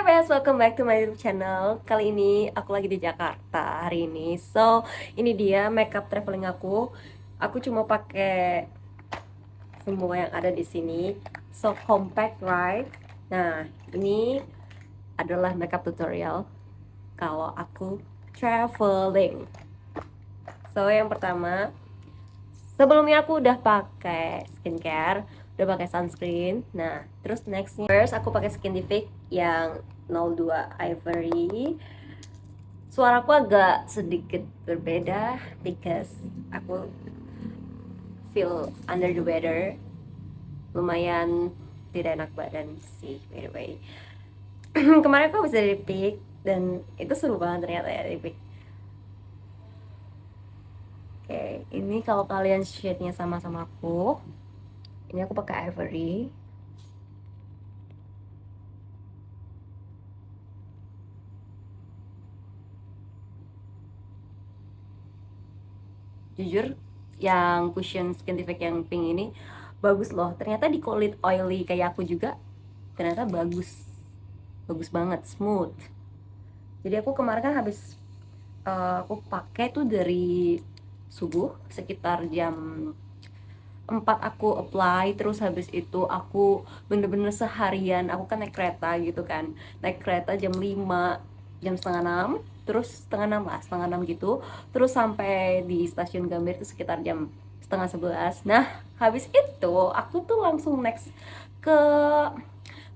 Hai guys, welcome back to my YouTube channel. Kali ini aku lagi di Jakarta hari ini. So, ini dia makeup traveling aku. Aku cuma pakai semua yang ada di sini. So compact, right? Nah, ini adalah makeup tutorial kalau aku traveling. So, yang pertama, sebelumnya aku udah pakai skincare, udah pakai sunscreen. Nah, terus nextnya first aku pakai Skintific yang 02 Ivory. Suaraku agak sedikit berbeda because aku feel under the weather, lumayan tidak enak badan sih by the way. Kemarin aku habis dari Peak dan itu seru banget ternyata ya di Peak. Oke, ini kalau kalian shade-nya sama-sama aku, ini aku pakai Ivory. Jujur, yang cushion Skintific yang pink ini bagus loh. Ternyata di kulit oily kayak aku juga, ternyata bagus. Bagus banget, smooth. Jadi aku kemarin kan habis aku pakai tuh dari subuh sekitar jam 4 aku apply, terus habis itu aku bener-bener seharian, aku kan naik kereta gitu kan, naik kereta jam 5, jam setengah 6, terus setengah 6 gitu, terus sampai di stasiun Gambir itu sekitar jam setengah 11. Nah, habis itu aku tuh langsung next ke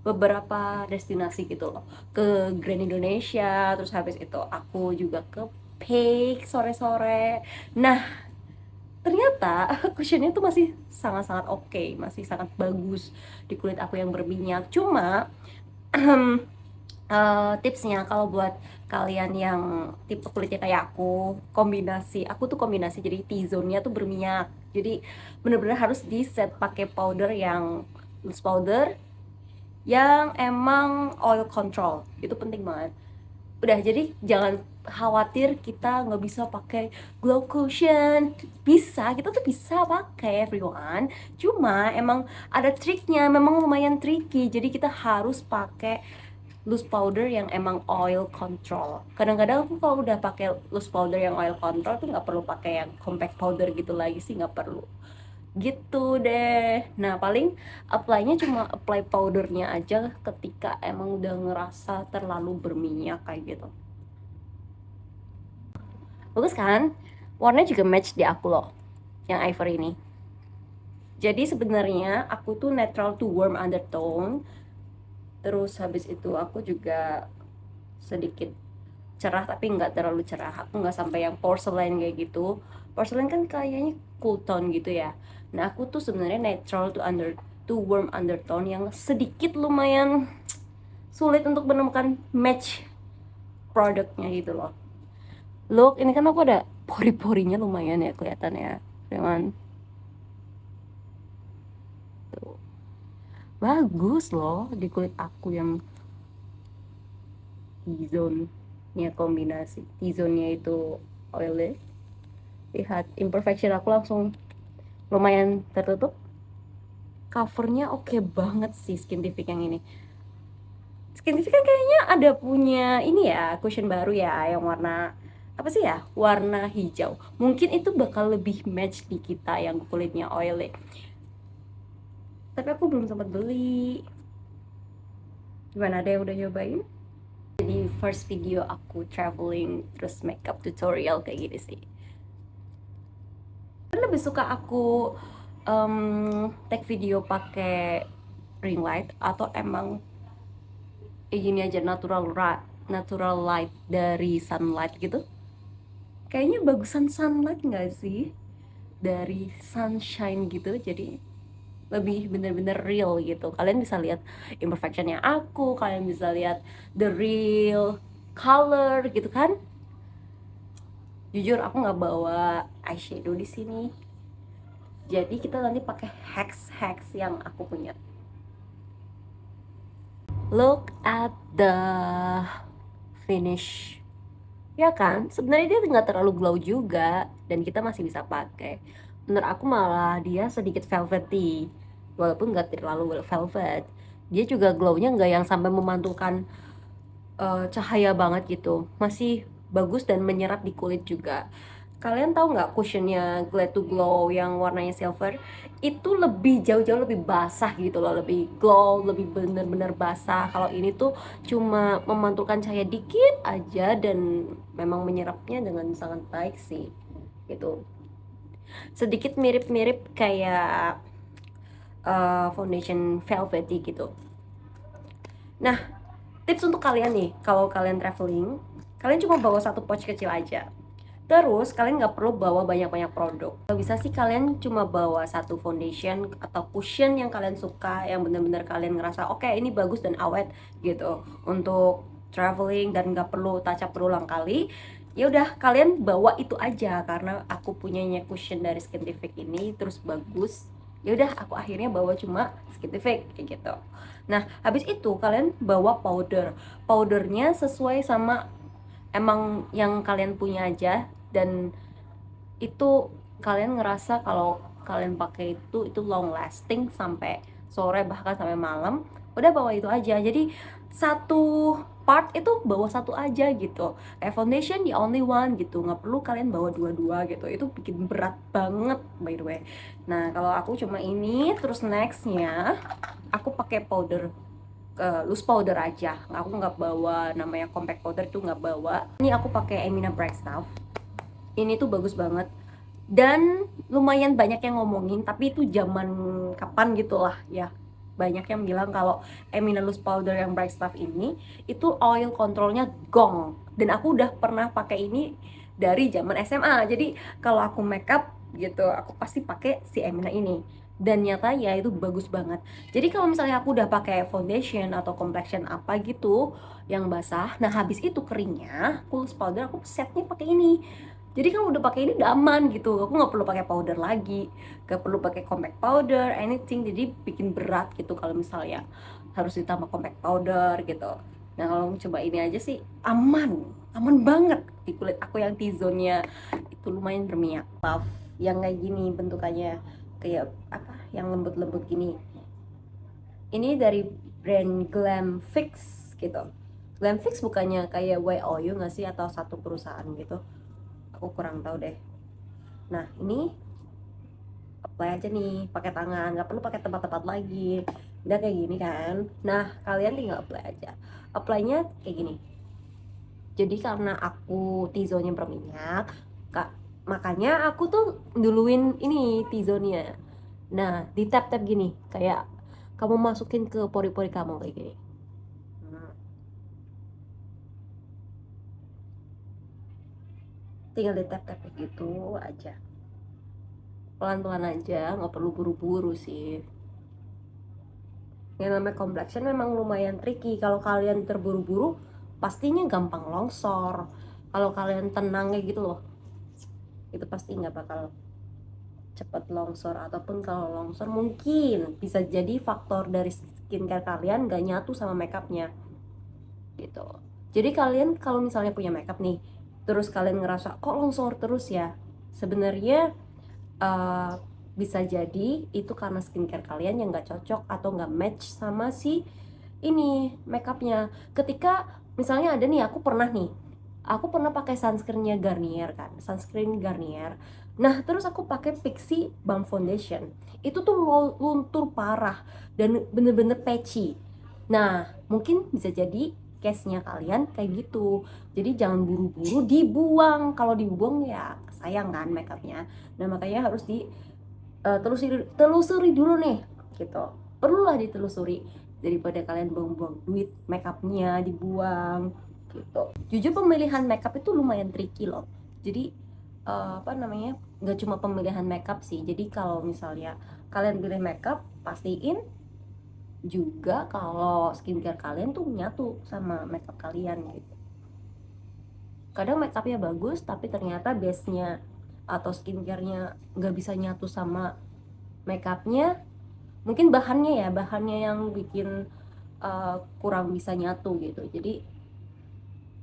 beberapa destinasi gitu loh, ke Grand Indonesia, terus habis itu aku juga ke Peak sore-sore. Nah, ternyata cushionnya tuh masih sangat-sangat oke, masih sangat bagus di kulit aku yang berminyak. Cuma tipsnya kalau buat kalian yang tipe kulitnya kayak aku tuh kombinasi jadi T-zone-nya tuh berminyak. Jadi bener-bener harus di set pakai powder yang loose powder yang emang oil control. Itu penting banget. Udah, jadi jangan khawatir kita nggak bisa pakai glow cushion. Bisa, kita tuh bisa pakai everyone, cuma emang ada triknya, memang lumayan tricky. Jadi kita harus pakai loose powder yang emang oil control. Kadang-kadang aku kalau udah pakai loose powder yang oil control tuh nggak perlu pakai yang compact powder gitu lagi sih, nggak perlu gitu deh. Nah, paling apply-nya cuma apply powdernya aja ketika emang udah ngerasa terlalu berminyak kayak gitu. Bagus kan? Warnanya juga match di aku loh, yang ivory ini. Jadi sebenarnya aku tuh neutral to warm undertone. Terus habis itu aku juga sedikit cerah tapi nggak terlalu cerah. Aku nggak sampai yang porcelain kayak gitu. Porcelain kan kayaknya cool tone gitu ya. Nah, aku tuh sebenarnya neutral to warm undertone yang sedikit lumayan sulit untuk menemukan match produknya gitu loh. Look, ini kan aku ada pori-porinya lumayan ya kelihatannya, dengan tuh bagus loh di kulit aku yang T-zone nya kombinasi T-zone nya itu oily. Lihat imperfection aku langsung lumayan tertutup. Covernya oke banget sih Skintific yang ini. Skintific kan kayaknya ada punya ini ya, cushion baru ya yang warna apa sih ya, warna hijau. Mungkin itu bakal lebih match di kita yang kulitnya oily, tapi aku belum sempat beli. Gimana, ada yang udah nyobain? Jadi first video aku traveling terus makeup tutorial kayak gini sih. Lebih suka aku take video pakai ring light atau emang gini aja natural light dari sunlight gitu. Kayaknya bagusan sunlight nggak sih dari sunshine gitu, jadi lebih bener-bener real gitu. Kalian bisa lihat imperfectionnya aku, kalian bisa lihat the real color gitu kan. Jujur aku nggak bawa eyeshadow di sini, jadi kita nanti pakai hacks yang aku punya. Look at the finish, ya kan? Sebenarnya dia nggak terlalu glow juga dan kita masih bisa pakai. Menurut aku malah dia sedikit velvety, walaupun nggak terlalu velvet. Dia juga glownya nggak yang sampai memantulkan cahaya banget gitu, masih bagus dan menyerap di kulit juga. Kalian tahu nggak cushionnya Glad to Glow yang warnanya silver itu lebih jauh-jauh lebih basah gitu loh, lebih glow, lebih bener-bener basah. Kalau ini tuh cuma memantulkan cahaya dikit aja dan memang menyerapnya dengan sangat baik sih gitu. Sedikit mirip-mirip kayak foundation Velvety gitu. Nah, tips untuk kalian nih, kalau kalian traveling, kalian cuma bawa satu pouch kecil aja. Terus kalian nggak perlu bawa banyak-banyak produk. Kalau bisa sih kalian cuma bawa satu foundation atau cushion yang kalian suka, yang benar-benar kalian ngerasa oke, ini bagus dan awet gitu untuk traveling dan nggak perlu touch up berulang kali. Ya udah kalian bawa itu aja karena aku punyanya cushion dari Skintific ini terus bagus. Ya udah aku akhirnya bawa cuma Skintific kayak gitu. Nah, habis itu kalian bawa powder. Powdernya sesuai sama emang yang kalian punya aja, dan itu kalian ngerasa kalau kalian pakai itu long lasting sampai sore bahkan sampai malam. Udah bawa itu aja, jadi satu part itu bawa satu aja gitu. Kayak foundation the only one gitu, nggak perlu kalian bawa dua-dua gitu, itu bikin berat banget by the way. Nah kalau aku cuma ini, terus nextnya aku pakai powder, loose powder aja. Aku nggak bawa namanya compact powder, tuh nggak bawa. Ini aku pakai Emina Bright Stuff. Ini tuh bagus banget dan lumayan banyak yang ngomongin, tapi itu zaman kapan gitulah ya. Banyak yang bilang kalau Emina Loose Powder yang Bright Stuff ini itu oil controlnya gong, dan aku udah pernah pakai ini dari zaman SMA. Jadi kalau aku makeup gitu aku pasti pakai si Emina ini, dan nyata ya itu bagus banget. Jadi kalau misalnya aku udah pakai foundation atau complexion apa gitu yang basah, nah habis itu keringnya aku loose powder, aku setnya pakai ini. Jadi kan udah pakai ini udah aman gitu, aku nggak perlu pakai powder lagi, nggak perlu pakai compact powder anything. Jadi bikin berat gitu kalau misalnya harus ditambah compact powder gitu. Nah kalau coba ini aja sih aman, aman banget di kulit aku yang T-zone-nya itu lumayan berminyak. Puff yang kayak gini bentukannya, kayak apa, yang lembut-lembut gini. Ini dari brand Glam Fix gitu. Glam Fix bukannya kayak YOU nggak sih, atau satu perusahaan gitu? Aku kurang tahu deh. Nah ini apply aja nih pakai tangan, nggak perlu pakai tempat-tempat lagi. Udah kayak gini kan. Nah kalian tinggal apply aja. Apply-nya kayak gini. Jadi karena aku T-zone-nya berminyak, kak, makanya aku tuh duluin ini T-zone-nya. Nah di tap-tap gini, kayak kamu masukin ke pori-pori kamu kayak gini. Tinggal di tap-tap kayak gitu aja, pelan-pelan aja, nggak perlu buru-buru sih. Yang namanya complexion memang lumayan tricky. Kalau kalian terburu-buru pastinya gampang longsor. Kalau kalian tenang kayak gitu loh, itu pasti nggak bakal cepet longsor. Ataupun kalau longsor mungkin bisa jadi faktor dari skincare kalian nggak nyatu sama makeupnya gitu. Jadi kalian kalau misalnya punya makeup nih, terus kalian ngerasa kok longsor terus ya, sebenarnya uh, bisa jadi itu karena skincare kalian yang nggak cocok atau nggak match sama si ini makeupnya. Ketika misalnya ada nih, aku pernah pakai sunscreennya Garnier kan, sunscreen Garnier. Nah terus aku pakai Pixi Balm Foundation, itu tuh luntur parah dan bener-bener patchy. Nah mungkin bisa jadi case-nya kalian kayak gitu. Jadi jangan buru-buru dibuang. Kalau dibuang ya sayang kan makeupnya. Nah makanya harus telusuri dulu nih gitu. Perlulah ditelusuri daripada kalian buang-buang duit makeupnya dibuang gitu. Jujur pemilihan makeup itu lumayan tricky loh. Jadi apa namanya, nggak cuma pemilihan makeup sih. Jadi kalau misalnya kalian pilih makeup, pastiin juga kalau skincare kalian tuh nyatu sama makeup kalian gitu. Kadang makeupnya bagus tapi ternyata base-nya atau skincare-nya nggak bisa nyatu sama makeupnya. Mungkin bahannya yang bikin kurang bisa nyatu gitu. Jadi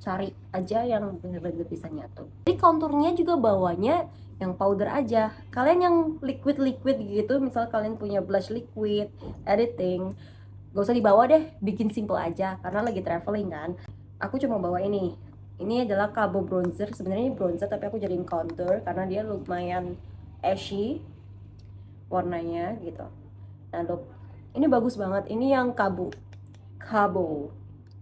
cari aja yang bener-bener bisa nyatu. Jadi konturnya juga bawanya yang powder aja. Kalian yang liquid gitu, misal kalian punya blush liquid, editing, gak usah dibawa deh, bikin simple aja karena lagi traveling kan. aku cuma bawa ini adalah Kabo bronzer. Sebenarnya ini bronzer tapi aku jadiin contour karena dia lumayan ashy warnanya gitu. Nah look, ini bagus banget, ini yang Kabo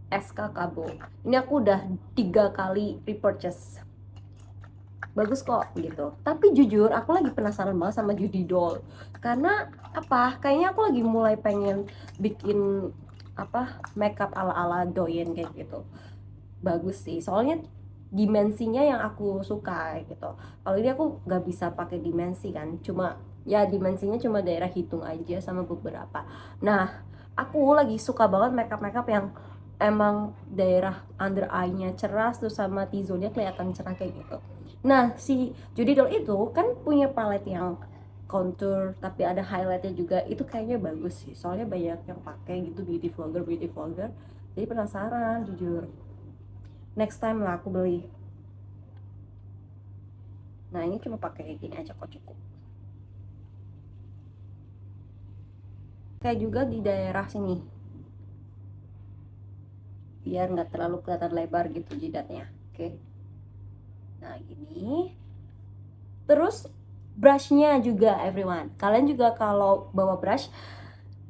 SK Kabo. Ini aku udah 3 kali repurchase, bagus kok gitu. Tapi jujur aku lagi penasaran banget sama Judy Doll, karena apa, kayaknya aku lagi mulai pengen bikin apa, makeup ala-ala Doyen kayak gitu. Bagus sih, soalnya dimensinya yang aku suka gitu. Kalau ini aku nggak bisa pakai dimensi kan, cuma ya dimensinya cuma daerah hidung aja sama beberapa. Nah, aku lagi suka banget makeup yang emang daerah under eye-nya cerah, terus sama T-zone-nya kelihatan cerah kayak gitu. Nah, si Judy Doll itu kan punya palette yang contour tapi ada highlightnya juga. Itu kayaknya bagus sih, soalnya banyak yang pakai gitu, beauty vlogger. Jadi penasaran jujur, next time lah aku beli. Nah ini cuma pakai kayak gini aja kok, cukup. Kayak juga di daerah sini, biar nggak terlalu kelihatan lebar gitu jidatnya. Oke, nah gini. Terus brushnya juga everyone, kalian juga kalau bawa brush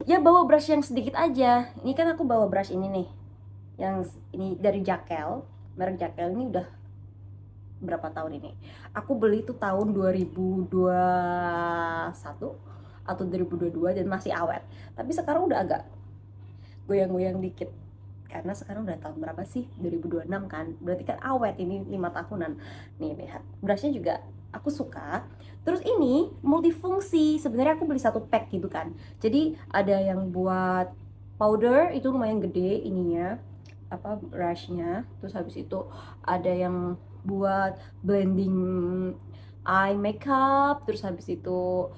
ya bawa brush yang sedikit aja. Ini kan aku bawa brush ini nih, yang ini dari Jaquel, merek Jaquel. Ini udah berapa tahun ini, aku beli tuh tahun 2021 atau 2022 dan masih awet. Tapi sekarang udah agak goyang-goyang dikit karena sekarang udah tahun berapa sih, 2026 kan, berarti kan awet, ini 5 tahunan. Nih lihat, brushnya juga aku suka. Terus ini multifungsi, sebenarnya aku beli satu pack gitu kan, jadi ada yang buat powder, itu lumayan gede ininya, apa, brushnya. Terus habis itu ada yang buat blending eye makeup, terus habis itu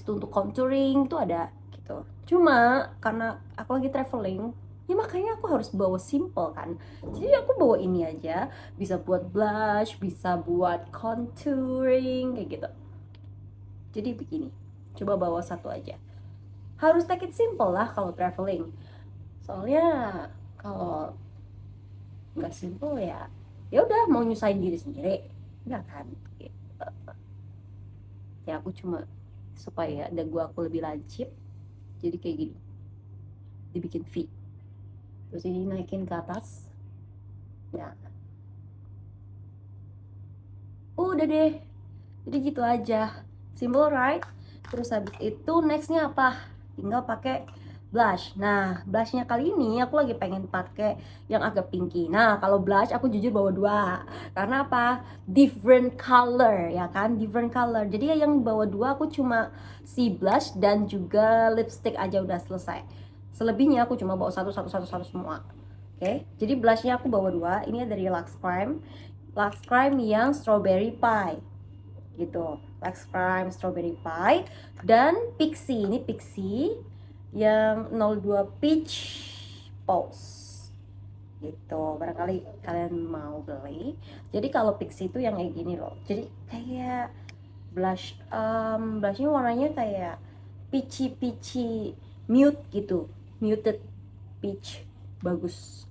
untuk contouring tuh ada gitu. Cuma karena aku lagi traveling, ya makanya aku harus bawa simple kan, jadi aku bawa ini aja, bisa buat blush, bisa buat contouring kayak gitu. Jadi begini, coba bawa satu aja, harus take it simple lah kalau traveling. Soalnya kalau nggak simple ya udah mau nyusahin diri sendiri, nggak kan gitu. Ya aku cuma supaya dagu aku lebih lancip, jadi kayak gini, dibikin V, terus ini naikin ke atas. Ya udah deh, jadi gitu aja, simple right. Terus habis itu nextnya apa, tinggal pakai blush. Nah blushnya kali ini aku lagi pengen pakai yang agak pinky. Nah kalau blush aku jujur bawa 2, karena apa, different color ya kan, different color. Jadi yang bawa 2 aku cuma si blush dan juga lipstick aja udah selesai. Selebihnya aku cuma bawa satu semua. Oke, jadi blushnya aku bawa 2. Ini dari Lux Crime yang strawberry pie gitu, Lux Crime strawberry pie. Dan Pixie, ini Pixie yang 02 peach pose gitu, barangkali kalian mau beli. Jadi kalau Pixie itu yang kayak gini loh, jadi kayak blushnya warnanya kayak peachy mute gitu, muted peach, bagus.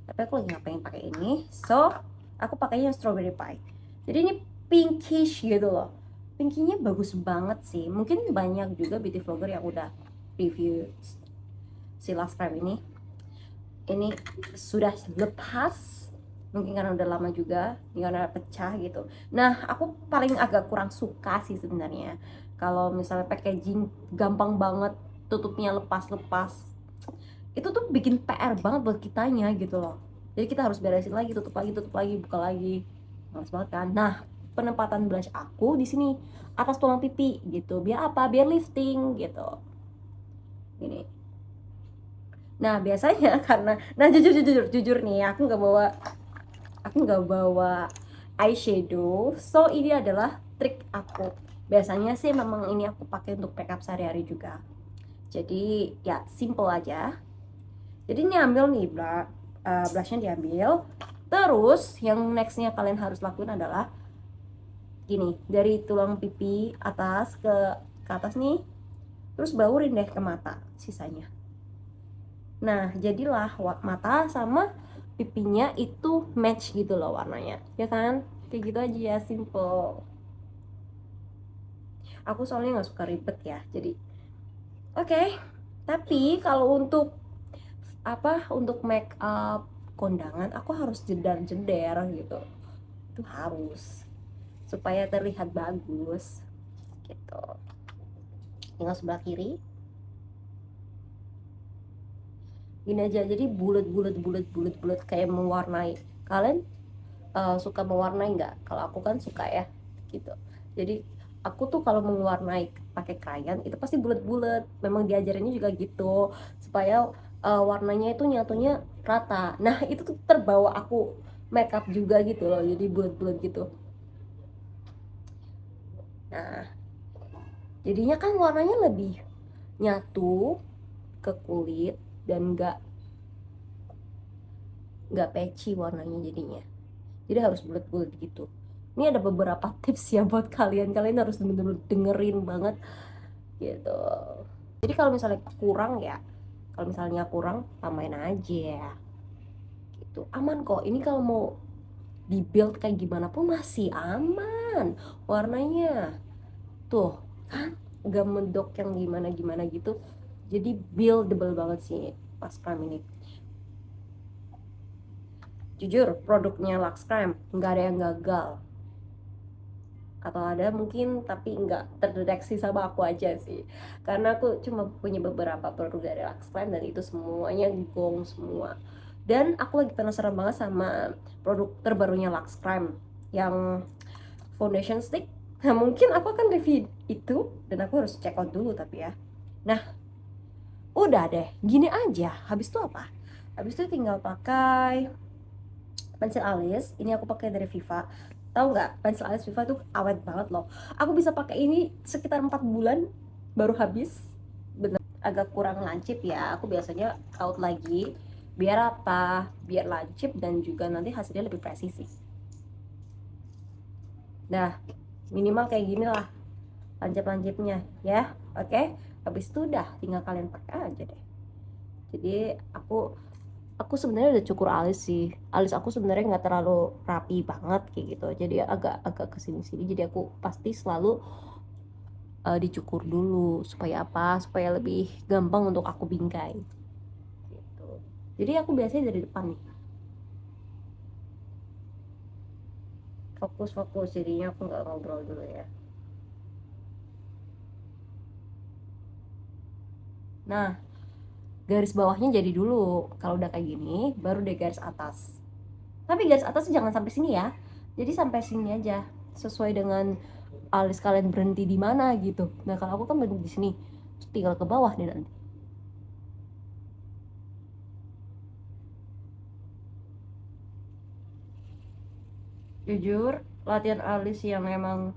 Tapi aku lagi nggak pengen pakai ini, so aku pakainya strawberry pie. Jadi ini pinkish gitu loh, pinkinya bagus banget sih. Mungkin banyak juga beauty vlogger yang udah review si Lux Crime ini sudah lepas, mungkin karena udah lama juga, karena pecah gitu. Nah aku paling agak kurang suka sih sebenarnya kalau misalnya packaging gampang banget tutupnya lepas-lepas, itu tuh bikin PR banget buat kitanya gitu loh. Jadi kita harus beresin lagi, tutup lagi, buka lagi, males banget kan. Nah penempatan blush aku di sini atas tulang pipi gitu, biar apa, biar lifting gitu ini. Nah biasanya karena, nah jujur nih, aku nggak bawa eyeshadow, so ini adalah trik aku. Biasanya sih memang ini aku pakai untuk makeup sehari-hari juga, jadi ya simple aja. Jadi ini ambil nih blushnya diambil. Terus yang nextnya kalian harus lakuin adalah gini, dari tulang pipi atas ke atas nih, terus baurin deh ke mata sisanya. Nah jadilah mata sama pipinya itu match gitu loh warnanya, ya kan? Kayak gitu aja ya, simple. Aku soalnya nggak suka ribet ya, jadi oke. Tapi kalau untuk untuk make up kondangan, aku harus jedar-jeder gitu. Itu harus supaya terlihat bagus gitu. Tinggal sebelah kiri. Gini aja, jadi bulat kayak mewarnai. Kalian suka mewarnai nggak? Kalau aku kan suka ya, gitu. Jadi aku tuh kalau mewarnai pakai krayon itu pasti bulat-bulat. Memang diajarinnya juga gitu supaya warnanya itu nyatunya rata. Nah itu tuh terbawa aku makeup juga gitu loh, jadi bulat-bulat gitu. Nah jadinya kan warnanya lebih nyatu ke kulit dan nggak patchy warnanya jadinya. Jadi harus bulat-bulat gitu. Ini ada beberapa tips ya buat kalian. Kalian harus bener-bener dengerin banget gitu. Jadi kalau misalnya kurang ya, kalau misalnya kurang tambahin aja gitu. Aman kok. Ini kalau mau di build kayak gimana pun masih aman warnanya. Tuh kan gak mendok yang gimana-gimana gitu. Jadi buildable banget sih Lux Crime ini. Jujur produknya Lux Crime nggak ada yang gagal, atau ada mungkin tapi nggak terdeteksi sama aku aja sih, karena aku cuma punya beberapa produk dari Lux Crime dan itu semuanya gong semua. Dan aku lagi penasaran banget sama produk terbarunya Lux Crime yang foundation stick. Nah mungkin aku akan review itu dan aku harus check out dulu tapi ya. Nah udah deh gini aja, habis itu apa, habis itu tinggal pakai pensil alis. Ini aku pakai dari Viva. Tahu nggak, pensil alis Viva tuh awet banget loh. Aku bisa pakai ini sekitar 4 bulan baru habis. Bener, agak kurang lancip ya. Aku biasanya out lagi. Biar apa? Biar lancip dan juga nanti hasilnya lebih presisi. Nah, minimal kayak gini lah lancip-lancipnya ya. Oke, habis itu udah tinggal kalian pakai aja deh. Jadi aku sebenarnya udah cukur alis sih. Alis aku sebenarnya nggak terlalu rapi banget kayak gitu, jadi agak kesini sini. Jadi aku pasti selalu dicukur dulu supaya apa, supaya lebih gampang untuk aku bingkai gitu. Jadi aku biasanya dari depan nih, fokus jadinya aku nggak ngobrol dulu ya. Nah garis bawahnya jadi dulu. Kalau udah kayak gini baru deh garis atas. Tapi garis atas jangan sampai sini ya, jadi sampai sini aja, sesuai dengan alis kalian berhenti di mana gitu. Nah kalau aku kan berhenti di sini, tinggal ke bawah deh nanti. Jujur latihan alis yang emang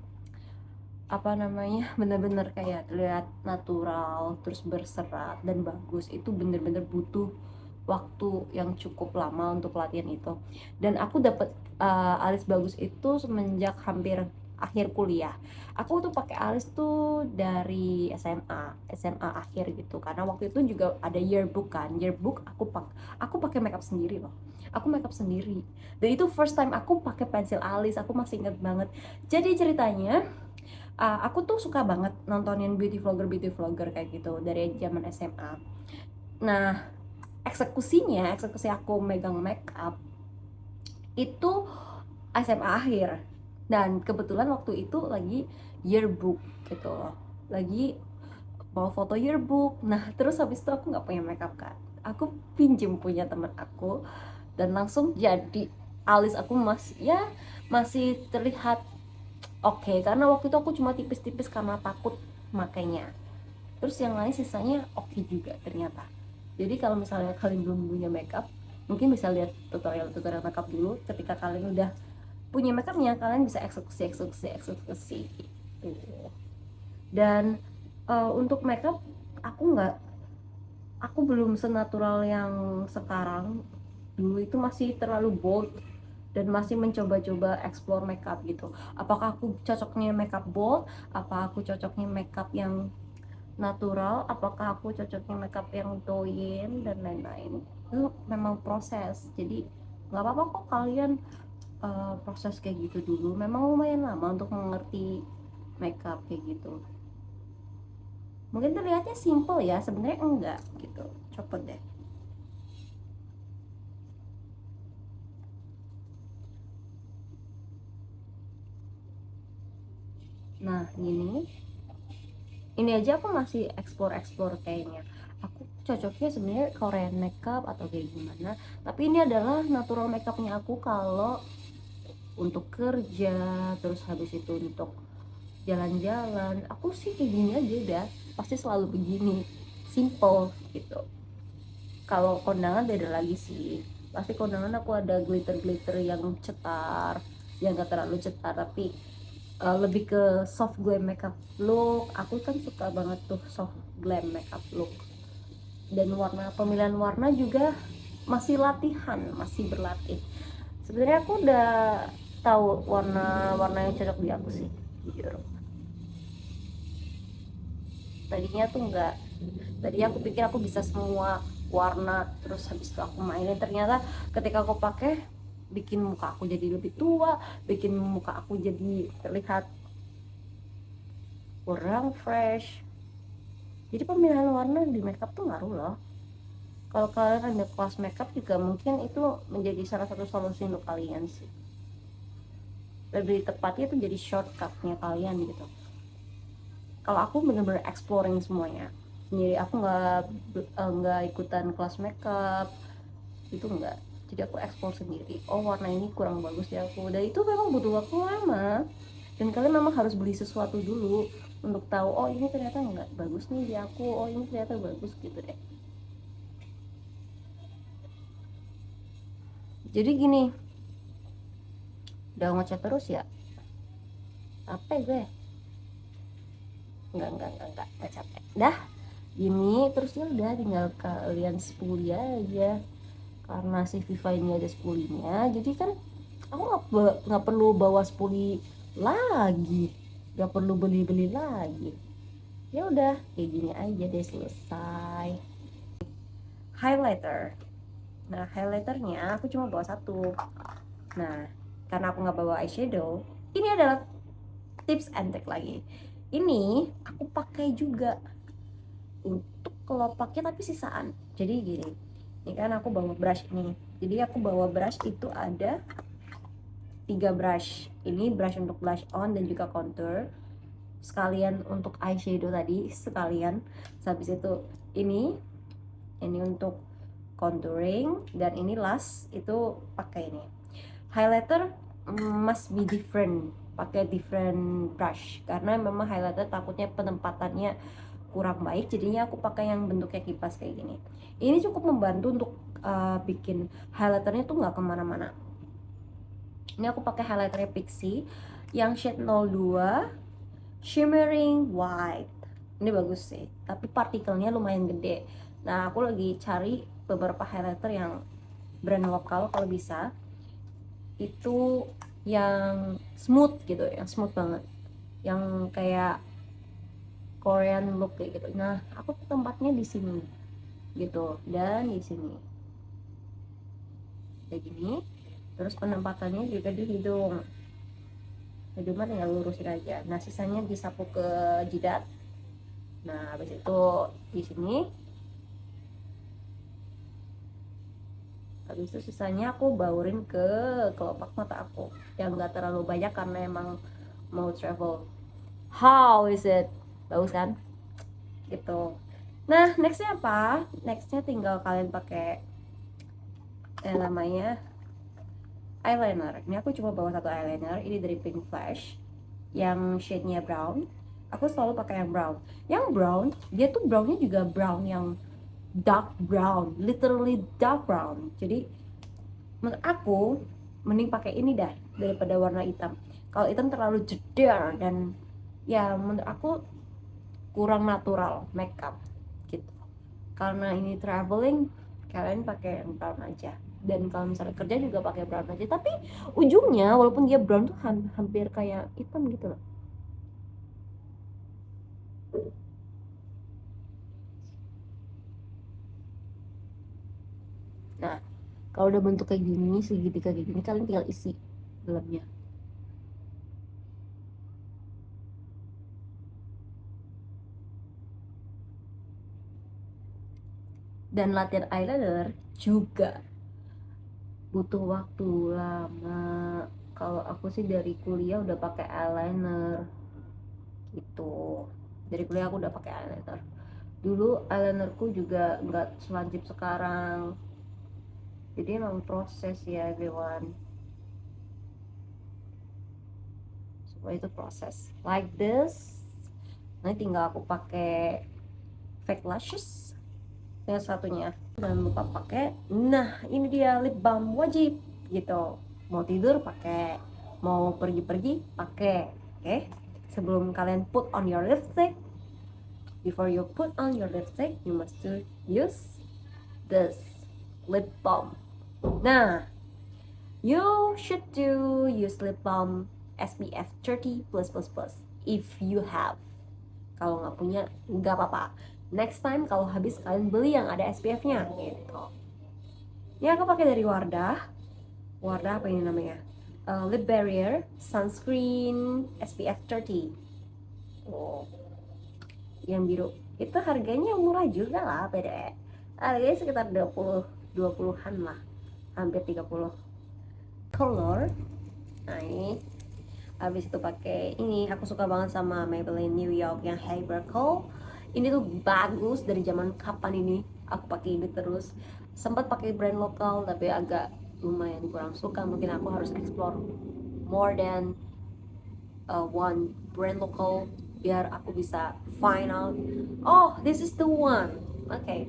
bener-bener kayak terlihat natural terus berserat dan bagus itu bener-bener butuh waktu yang cukup lama untuk latihan itu. Dan aku dapet alis bagus itu semenjak hampir akhir kuliah. Aku tuh pakai alis tuh dari SMA akhir gitu, karena waktu itu juga ada yearbook kan. Yearbook aku pakai makeup sendiri loh. Aku makeup sendiri. Dan itu first time aku pakai pensil alis, aku masih inget banget. Jadi ceritanya aku tuh suka banget nontonin beauty vlogger kayak gitu dari zaman SMA. Nah eksekusi aku megang makeup itu SMA akhir, dan kebetulan waktu itu lagi yearbook gitu loh, lagi mau foto yearbook. Nah terus habis itu aku nggak punya makeup kan, aku pinjem punya temen aku dan langsung jadi alis aku masih terlihat oke, karena waktu itu aku cuma tipis-tipis karena takut makainya. Terus yang lain sisanya oke juga ternyata. Jadi kalau misalnya kalian belum punya makeup, mungkin bisa lihat tutorial makeup dulu. Ketika kalian udah punya makeupnya, kalian bisa eksekusi gitu. Dan untuk makeup aku belum senatural yang sekarang. Dulu itu masih terlalu bold dan masih mencoba-coba explore makeup gitu. Apakah aku cocoknya makeup bold, apa aku cocoknya makeup yang natural, apakah aku cocoknya makeup yang doyin dan lain-lain. Itu memang proses. Jadi nggak apa-apa kok kalian proses kayak gitu dulu. Memang lumayan lama untuk mengerti makeup kayak gitu. Mungkin terlihatnya simple ya, sebenarnya enggak gitu. Copot deh. Nah ini aja aku masih explore kayaknya. Aku cocoknya sebenarnya Korean makeup atau kayak gimana, tapi ini adalah natural makeupnya aku kalau untuk kerja, terus habis itu untuk jalan-jalan. Aku sih kayak gini aja udah, pasti selalu begini, simple gitu. Kalau kondangan beda lagi sih, pasti kondangan aku ada glitter yang cetar, yang gak terlalu cetar, tapi lebih ke soft glam makeup look. Aku kan suka banget tuh soft glam makeup look. Dan pemilihan warna juga masih latihan, masih berlatih. Sebenarnya aku udah tahu warna-warna yang cocok di aku sih, jujur. Tadinya tuh enggak, tadinya aku pikir aku bisa semua warna, terus habis itu aku mainin, ternyata ketika aku pakai bikin muka aku jadi lebih tua, bikin muka aku jadi terlihat kurang fresh. Jadi pemilihan warna di makeup tuh ngaruh loh. Kalau kalian ada kelas makeup juga mungkin itu menjadi salah satu solusi untuk kalian sih. Lebih tepatnya itu jadi shortcutnya kalian gitu. Kalau aku bener-bener exploring semuanya sendiri, aku nggak ikutan kelas makeup itu, enggak. Jadi aku explore sendiri, oh warna ini kurang bagus di aku, dan itu memang butuh waktu lama, dan kalian memang harus beli sesuatu dulu untuk tahu, oh ini ternyata nggak bagus nih di aku, oh ini ternyata bagus gitu deh. Jadi gini, udah ngechat terus ya, capek gue. Enggak capek dah gini terus. Ya udah, tinggal kalian sepuli aja, karena si Viva ini ada spulinya, jadi kan aku nggak perlu bawa spuli lagi, nggak perlu beli lagi. Ya udah kayak gini aja deh, selesai. Highlighter. Nah highlighternya aku cuma bawa satu. Nah karena aku nggak bawa eyeshadow, ini adalah tips and trick lagi. Ini aku pakai juga untuk kelopaknya tapi sisaan. Jadi gini, ini kan aku bawa brush ini. Jadi aku bawa brush itu ada 3 brush. Ini brush untuk blush on dan juga contour. Sekalian untuk eyeshadow tadi, sekalian. Habis itu ini untuk contouring, dan ini last itu pakai ini. Highlighter must be different, pakai different brush karena memang highlighter takutnya penempatannya kurang baik, jadinya aku pakai yang bentuknya kipas kayak gini. Ini cukup membantu untuk bikin highlighternya tuh nggak kemana-mana. Ini aku pakai highlighternya Pixi yang shade 02 shimmering white. Ini bagus sih, tapi partikelnya lumayan gede. Nah aku lagi cari beberapa highlighter yang brand lokal kalau bisa, itu yang smooth gitu, yang smooth banget, yang kayak Korean look kayak gitu. Nah aku tempatnya di sini gitu, dan di sini kayak gini. Terus penempatannya juga di hidung, hidungnya tinggal lurusin aja. Nah sisanya disapu ke jidat. Nah habis itu di sini, habis itu sisanya aku baurin ke kelopak mata aku yang nggak terlalu banyak karena emang mau travel. How is it? Bagus kan? Gitu. Nah nextnya apa? Nextnya tinggal kalian pakai yang namanya eyeliner. Ini aku cuma bawa satu eyeliner, ini dari Pink Flash yang shade-nya brown. Aku selalu pakai yang brown. Yang brown, dia tuh brownnya juga brown yang dark brown, literally dark brown. Jadi menurut aku mending pakai ini dah daripada warna hitam. Kalau hitam terlalu jedar dan ya menurut aku kurang natural makeup gitu. Karena ini traveling, kalian pakai yang brown aja. Dan kalau misalnya kerja juga pakai brown aja, tapi ujungnya walaupun dia brown tuh hampir kayak hitam gitu loh. Nah Kalau udah bentuk kayak gini, segitiga kayak gini, kalian tinggal isi dalamnya. Dan latihan eyeliner juga butuh waktu lama. Kalau aku sih dari kuliah udah pakai eyeliner gitu. Dari kuliah aku udah pakai eyeliner. Dulu eyelinerku juga nggak selancip sekarang. Jadi emang proses ya everyone. Semua itu proses. Like this. Nanti tinggal aku pakai fake lashes. Yang satunya jangan lupa pakai, nah ini dia lip balm wajib gitu. Mau tidur pakai, mau pergi-pergi pakai. Oke, sebelum kalian put on your lipstick, before you put on your lipstick, you must to use this lip balm. Nah, you should to use lip balm SPF 30+++ if you have. Kalau nggak punya nggak apa-apa, next time kalau habis kalian beli yang ada SPF-nya gitu. Ini aku pakai dari Wardah apa ini namanya, lip barrier sunscreen SPF 30. Oh, yang biru itu harganya murah juga lah, beda harganya sekitar 20-an lah, hampir 30. Color, nah ini. Habis itu pakai ini, aku suka banget sama Maybelline New York yang Hypercool. Ini tuh bagus dari zaman kapan ini aku pakai ini terus. Sempat pakai brand lokal tapi agak lumayan kurang suka. Mungkin aku harus explore more than one brand lokal biar aku bisa find out, oh this is the one. Okay.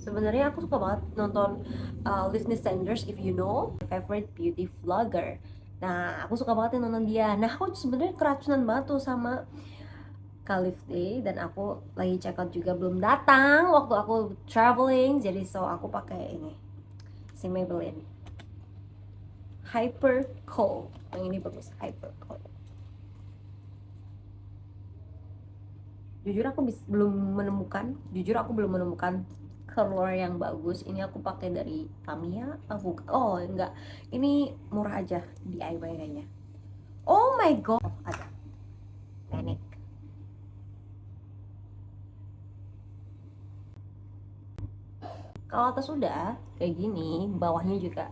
Sebenarnya aku suka banget nonton Livni Sanders, if you know, favorite beauty vlogger. Nah, aku suka banget nonton dia. Nah, aku sebenarnya keracunan banget tuh sama Kalifte, dan aku lagi check out juga belum datang waktu aku traveling, jadi so aku pakai ini si Maybelline Hyper Cold. Yang ini bagus, Hyper Cold. Jujur aku belum menemukan color yang bagus. Ini aku pakai dari Tamiya. Oh enggak, ini murah aja, DIY kayaknya. Oh my god, ada Panic. Kalau atas udah kayak gini, bawahnya juga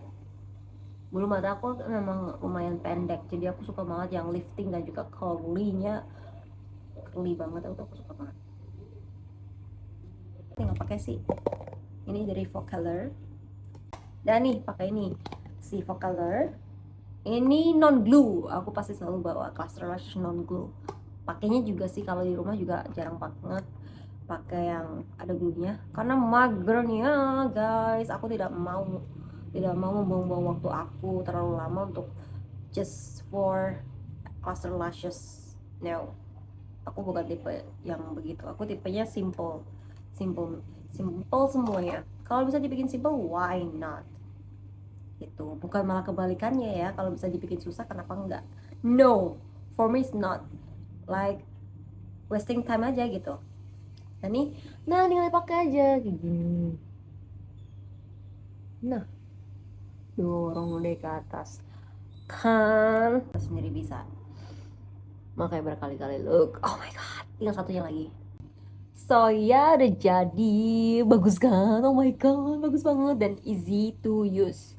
bulu mata aku memang lumayan pendek, jadi aku suka banget yang lifting dan juga curly-nya. Curly banget, aku suka banget. Tinggal pakai sih ini dari Focalor. Dan nih pakai ini si Focalor. Ini non glue, aku pasti selalu bawa cluster lash non glue. Pakainya juga sih kalau di rumah juga jarang banget pakai yang ada glue-nya karena magernya guys. Aku tidak mau membuang-buang waktu aku terlalu lama untuk just for cluster lashes. No, aku bukan tipe yang begitu. Aku tipenya simple semuanya. Kalau bisa dibikin simple, why not? Itu bukan malah kebalikannya ya, kalau bisa dibikin susah kenapa enggak. No, for me it's not like wasting time aja gitu. Nah tinggal pakai aja kayak gini. Nah, dorong deh ke atas kan, sendiri bisa. Makanya berkali-kali look, oh my god, tinggal satunya lagi. So ya udah jadi, bagus kan? Oh my god, bagus banget dan easy to use.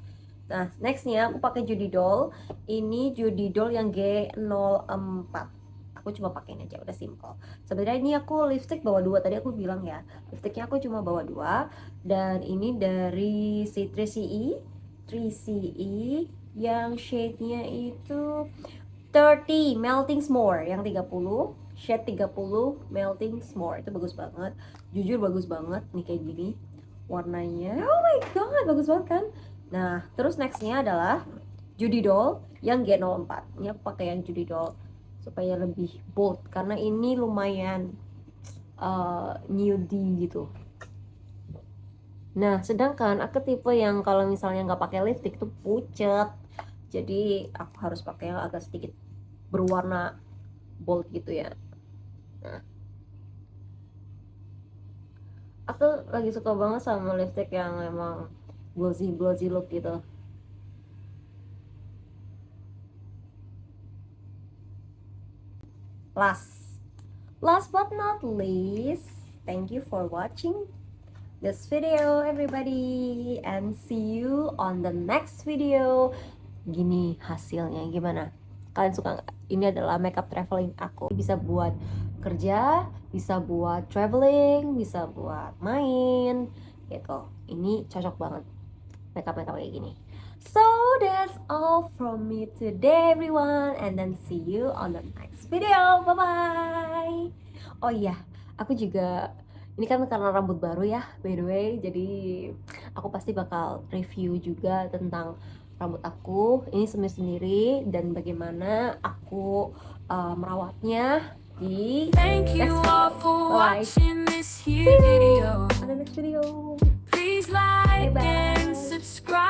Nah, nextnya aku pakai Judy Doll. Ini Judy Doll yang G04. Aku cuma pakai ini aja, udah simple. Sebenarnya ini aku lipstick bawa 2, tadi aku bilang ya. Lipsticknya aku cuma bawa 2. Dan ini dari si 3CE yang shade-nya itu 30 Melting S'more, yang 30 shade 30 Melting S'more. Itu bagus banget. Jujur bagus banget nih kayak gini. Warnanya, oh my god, bagus banget kan? Nah, terus nextnya adalah Judy Doll yang G04. Ini aku pakai yang Judy Doll supaya lebih bold karena ini lumayan nudie gitu. Nah, sedangkan aku tipe yang kalau misalnya nggak pakai lipstick tuh pucet. Jadi aku harus pakai yang agak sedikit berwarna bold gitu ya. Nah, aku lagi suka banget sama lipstick yang memang glossy look gitu. Last but not least, thank you for watching this video everybody, and see you on the next video. Gini hasilnya gimana? Kalian suka nggak? Ini adalah makeup traveling aku. Bisa buat kerja, bisa buat traveling, bisa buat main gitu. Ini cocok banget makeup kayak gini. So that's all from me today everyone, and then see you on the next video. Bye bye. Oh iya, aku juga ini kan karena rambut baru ya, by the way, jadi aku pasti bakal review juga tentang rambut aku ini sendiri dan bagaimana aku merawatnya di Thank you all for Bye. watching this here video. On the next video. Please like Bye-bye. and subscribe.